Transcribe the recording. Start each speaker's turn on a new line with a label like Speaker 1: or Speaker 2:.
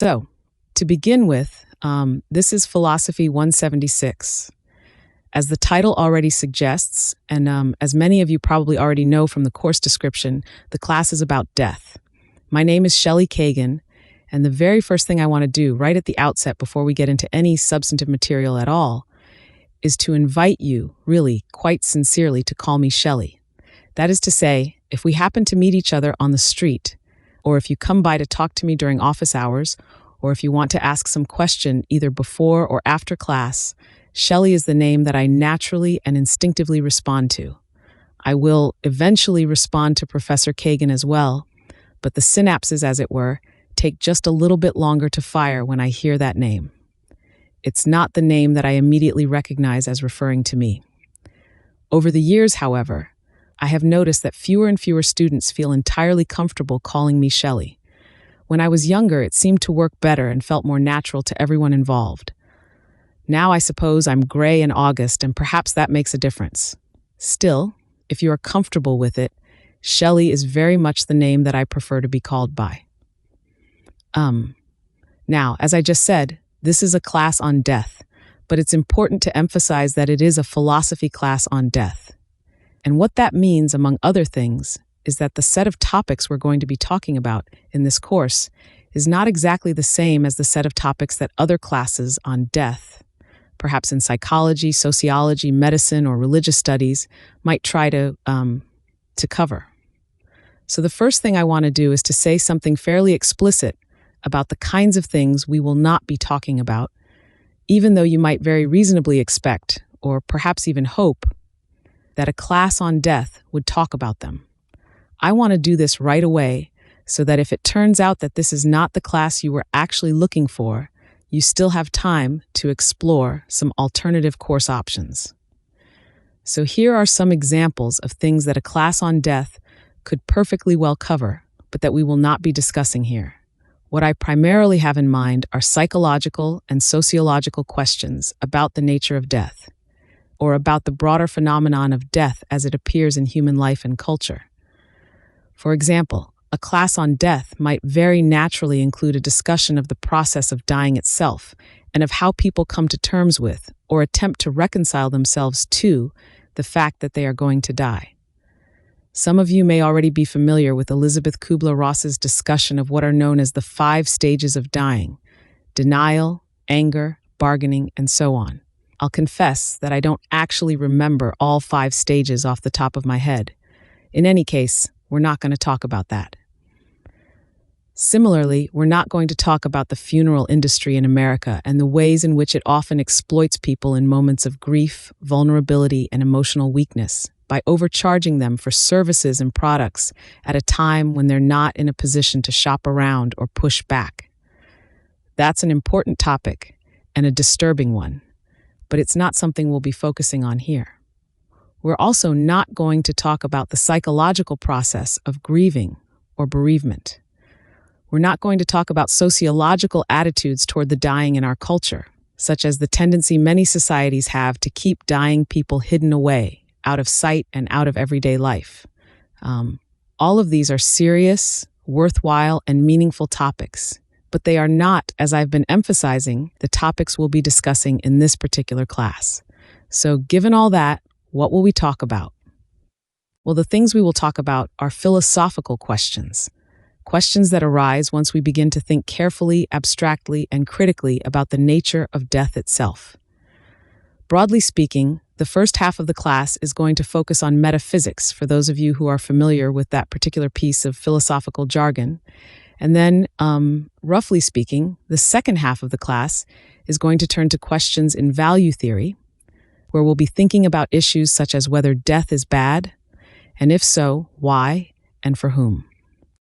Speaker 1: So, to begin with, this is Philosophy 176. As the title already suggests, and as many of you probably already know from the course description, the class is about death. My name is Shelley Kagan, and the very first thing I want to do right at the outset before we get into any substantive material at all is to invite you, really, quite sincerely, to call me Shelley. That is to say, if we happen to meet each other on the street, or if you come by to talk to me during office hours, or if you want to ask some question either before or after class, Shelley is the name that I naturally and instinctively respond to. I will eventually respond to Professor Kagan as well, but the synapses, as it were, take just a little bit longer to fire when I hear that name. It's not the name that I immediately recognize as referring to me. Over the years, however, I have noticed that fewer and fewer students feel entirely comfortable calling me Shelley. When I was younger, it seemed to work better and felt more natural to everyone involved. Now I suppose I'm gray in August, and perhaps that makes a difference. Still, if you are comfortable with it, Shelley is very much the name that I prefer to be called by. Now, as I just said, this is a class on death, but it's important to emphasize that it is a philosophy class on death. And what that means, among other things, is that the set of topics we're going to be talking about in this course is not exactly the same as the set of topics that other classes on death, perhaps in psychology, sociology, medicine, or religious studies, might try to cover. So the first thing I want to do is to say something fairly explicit about the kinds of things we will not be talking about, even though you might very reasonably expect, or perhaps even hope, that a class on death would talk about them. I want to do this right away so that if it turns out that this is not the class you were actually looking for, you still have time to explore some alternative course options. So here are some examples of things that a class on death could perfectly well cover, but that we will not be discussing here. What I primarily have in mind are psychological and sociological questions about the nature of death, or about the broader phenomenon of death as it appears in human life and culture. For example, a class on death might very naturally include a discussion of the process of dying itself and of how people come to terms with or attempt to reconcile themselves to the fact that they are going to die. Some of you may already be familiar with Elizabeth Kubler-Ross's discussion of what are known as the 5 stages of dying: denial, anger, bargaining, and so on. I'll confess that I don't actually remember all 5 stages off the top of my head. In any case, we're not going to talk about that. Similarly, we're not going to talk about the funeral industry in America and the ways in which it often exploits people in moments of grief, vulnerability, and emotional weakness by overcharging them for services and products at a time when they're not in a position to shop around or push back. That's an important topic and a disturbing one, but it's not something we'll be focusing on here. We're also not going to talk about the psychological process of grieving or bereavement. We're not going to talk about sociological attitudes toward the dying in our culture, such as the tendency many societies have to keep dying people hidden away, out of sight and out of everyday life. All of these are serious, worthwhile, and meaningful topics, but they are not, as I've been emphasizing, the topics we'll be discussing in this particular class. So given all that, what will we talk about? Well, the things we will talk about are philosophical questions that arise once we begin to think carefully, abstractly, and critically about the nature of death itself. Broadly speaking, the first half of the class is going to focus on metaphysics, for those of you who are familiar with that particular piece of philosophical jargon. And then, roughly speaking, the second half of the class is going to turn to questions in value theory, where we'll be thinking about issues such as whether death is bad, and if so, why and for whom.